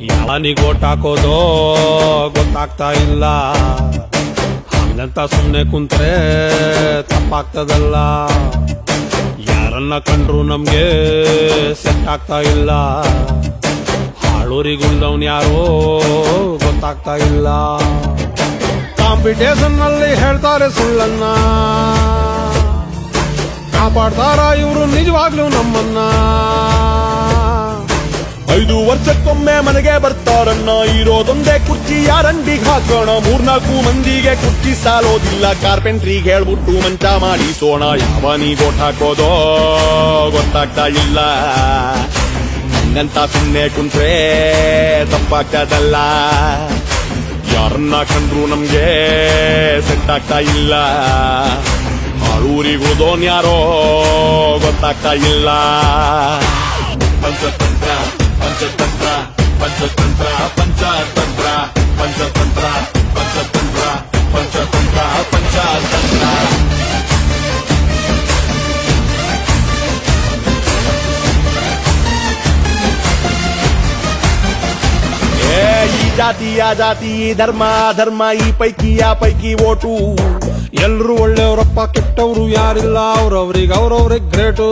ಯಾವನಿಗೆ ಓಟ್ ಹಾಕೋದೋ ಗೊತ್ತಾಗ್ತಾ ಇಲ್ಲ. ಹಂಗಂತ ಸುಮ್ನೆ ಕುಂತ್ರೆ ತಪ್ಪಾಗ್ತದಲ್ಲ. ಯಾರನ್ನ ಕಂಡ್ರು ನಮ್ಗೆ ಸೆಟ್ ಆಗ್ತಾ ಇಲ್ಲ. ಹಾಳೂರಿಗುಳ್ದವ್ನ್ ಯಾರೋ ಗೊತ್ತಾಗ್ತಾ ಇಲ್ಲ. ಕಾಂಪಿಟೇಷನ್ ನಲ್ಲಿ ಹೇಳ್ತಾರೆ ಸುಳ್ಳನ್ನ, ಕಾಪಾಡ್ತಾರ ಇವ್ರು ನಿಜವಾಗ್ಲೂ ನಮ್ಮನ್ನ. 5 ವರ್ಷಕ್ಕೊಮ್ಮೆ ಮನೆಗೆ ಬರ್ತಾರನ್ನ, ಇರೋದೊಂದೇ ಕುರ್ಚಿ ಯಾರಂಡಿಗೆ ಹಾಕೋಣ. 3-4 ಮಂದಿಗೆ ಕುರ್ಚಿ ಸಾಲೋದಿಲ್ಲ, ಕಾರ್ಪೆಂಟ್ರಿಗೆ ಹೇಳ್ಬಿಟ್ಟು ಮಂಚ ಮಾಡಿಸೋಣ. ಯಾವನಿಗೆ ಓಟ್ ಹಾಕೋದೋ ಗೊತ್ತಾಗ್ತಾ ಇಲ್ಲ. ಹಂಗಂತ ಸುಮ್ನೆ ಕುಂತ್ರೆ ತಪ್ಪಾಗ್ತದಲ್ಲ. ಯಾರನ್ನ ಕಂಡ್ರು ನಮ್ಗೆ ಸೆಟ್ ಆಗ್ತಾ ಇಲ್ಲ. ಹಾಳೂರಿಗುದೋನ್ ಯಾರೋ ಗೊತ್ತಾಗ್ತಾ ಇಲ್ಲ. ಪಂಚತಂತ್ರ ಪಂಚತಂತ್ರ ಪಂಚತಂತ್ರ ಪಂಚತಂತ್ರ ಪಂಚತಂತ್ರ ಪಂಚತಂತ್ರ ಪಂಚತಂತ್ರ ಪಂಚತಂತ್ರ. ಈ ಜಾತಿ ಆ ಜಾತಿ, ಈ ಧರ್ಮ ಧರ್ಮ, ಈ ಪೈಕಿ ಆ ಪೈಕಿ ಓಟು. ಎಲ್ರು ಒಳ್ಳೆಯವರಪ್ಪ, ಕೆಟ್ಟವ್ರು ಯಾರಿಲ್ಲ. ಅವ್ರವ್ರಿಗೆ ಅವ್ರವ್ರಿಗೆ ಗ್ರೇಟು.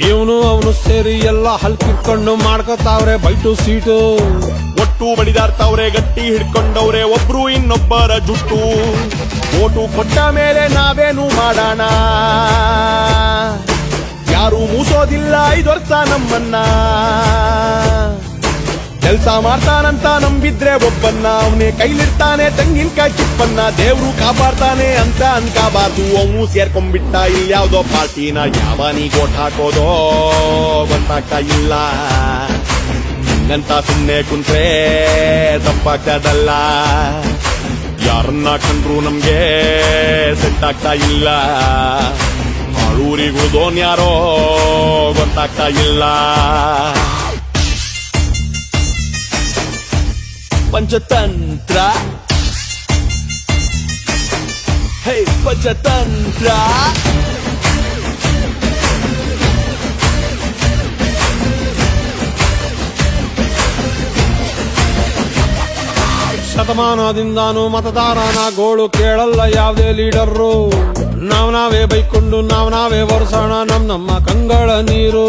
ಇವನು ಅವನು ಸೇರಿ ಎಲ್ಲ ಹಲ್ಕಿಟ್ಕೊಂಡು ಮಾಡ್ಕೊತಾವ್ರೆ ಬೈಟು ಸೀಟು. ಒಟ್ಟು ಬಡಿದಾಡ್ತಾವ್ರೆ, ಗಟ್ಟಿ ಹಿಡ್ಕೊಂಡವ್ರೆ ಒಬ್ರು ಇನ್ನೊಬ್ಬರ ಜುಟ್ಟು. ಓಟು ಕೊಟ್ಟ ಮೇಲೆ ನಾವೇನು ಮಾಡೋಣ, ಯಾರು ಮೂಸೋದಿಲ್ಲ 5 ವರ್ಷ ನಮ್ಮನ್ನ. ಕೆಲ್ಸ ಮಾಡ್ತಾನಂತ ನಂಬಿದ್ರೆ ಒಬ್ಬನ್ನ, ಅವನೇ ಕೈಲಿರ್ತಾನೆ ತೆಂಗಿನಕಾಯಿ ಚಿಪ್ಪನ್ನ. ದೇವ್ರು ಕಾಪಾಡ್ತಾನೆ ಅಂತ ಅನ್ಕಬಾರ್ದು, ಅವನು ಸೇರ್ಕೊಂಡ್ಬಿಟ್ಟ ಇಲ್ಯಾವ್ದೋ ಪಾರ್ಟಿನ. ಯಾವನಿಗೆ ಓಟ್ ಹಾಕೋದೋ ಗೊತ್ತಾಗ್ತಾ ಇಲ್ಲ. ಹಂಗಂತ ಸುಮ್ನೆ ಕುಂತ್ರೆ ತಪ್ಪಾಗ್ತದಲ್ಲ. ಯಾರನ್ನ ಕಂಡ್ರು ನಮ್ಗೆ ಸೆಟ್ ಆಗ್ತಾ ಇಲ್ಲ. ಹಾಳೂರಿಗುದೋನ್ ಯಾರೋ ಗೊತ್ತಾಗ್ತಾ ಇಲ್ಲ. ಪಂಚತಂತ್ರ ಹೇ ಪಂಚತಂತ್ರ. ಶತಮಾನದಿಂದಾನು ಮತದಾರನ ಗೋಳು ಕೇಳಲ್ಲ ಯಾವುದೇ ಲೀಡರು. ನಾವೇ ಬೈಕೊಂಡು ನಾವೇ ವರ್ಷೋಣ ನಮ್ಮ ಕಂಗಳ ನೀರು.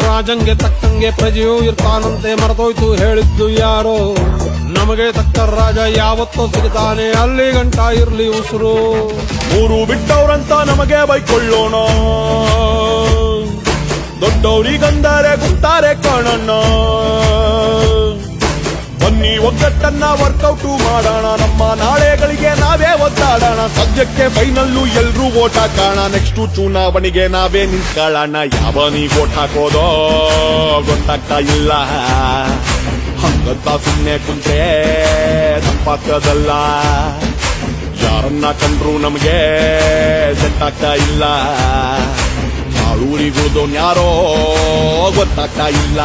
ರಾಜಂಗೆ ತಕ್ಕಂಗೆ ಪ್ರಜೆಯೂ ಇರ್ತಾನಂತೆ, ಮರೆತೋಯ್ತು ಹೇಳಿದ್ದು ಯಾರೋ. ನಮಗೆ ತಕ್ಕ ರಾಜ ಯಾವತ್ತೋ ಸಿಗ್ತಾನೆ, ಅಲ್ಲಿ ಗಂಟ ಇರ್ಲಿ ಉಸಿರು. 3 ಬಿಟ್ಟವ್ರಂತ ನಮಗೆ ಬೈಕೊಳ್ಳೋಣ, ದೊಡ್ಡವ್ರಿಗಂದರೆ ಗುಂತಾರೆ ಕಾಣಣ್ಣ. ಬನ್ನಿ ಒಗ್ಗಟ್ಟನ್ನ ವರ್ಕೌಟು ಮಾಡೋಣ, ನಮ್ಮ ನಾಳೆಗಳಿಗೆ ನಾವೇ ಒದ್ದಾಡೋಣ. ಸದ್ಯಕ್ಕೆ ಫೈನಲ್ಲು ಎಲ್ರೂ ಓಟ್ ಹಾಕೋಣ, ನೆಕ್ಸ್ಟು ಚುನಾವಣೆಗೆ ನಾವೇ ನಿಂತ್ಕೊಳ್ಳೋಣ. ಯಾವನಿಗೆ ಓಟ್ ಹಾಕೋದೋ ಗೊತ್ತಾಗ್ತಾ ಇಲ್ಲ. ಹಂಗಂತ ಸುಮ್ನೆ ಕುಂತ್ರೆ ತಪ್ಪಾಗ್ತದಲ್ಲ. ಯಾರನ್ನ ಕಂಡ್ರು ನಮ್ಗೆ ಸೆಟ್ ಆಗ್ತಾ ಇಲ್ಲ. ಹಾಳೂರಿಗುದೋನ್ ಯಾರೋ ಗೊತ್ತಾಗ್ತಾ ಇಲ್ಲ.